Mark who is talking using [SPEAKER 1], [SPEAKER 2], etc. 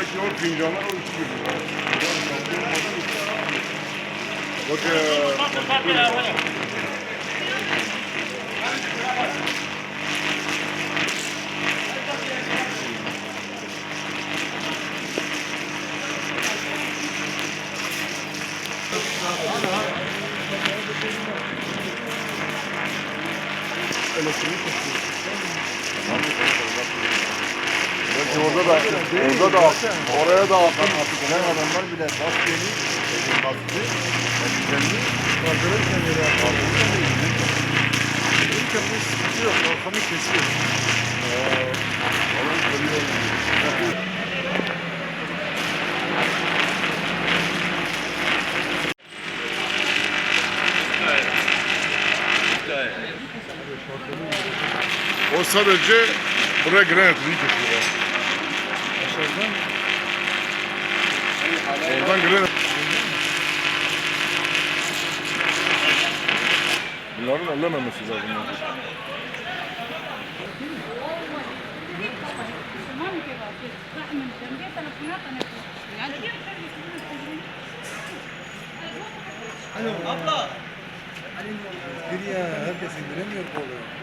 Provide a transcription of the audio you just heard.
[SPEAKER 1] Demek ki o fincanlar o içi gibi. Bak belki orada da oraya da akın gelen adamlar bile maskeni, maskeni, kendi kaldırırken yere yapıyor. İlk yapmış sıkıntı yok, ortamı kesiyor. Onu görüyor. O sadece buraya giren etini kesiyor. Oradan giren. Bunların ellememesi lazım.
[SPEAKER 2] Alo. Abla. Giriyor, herkes indiremiyor kolu.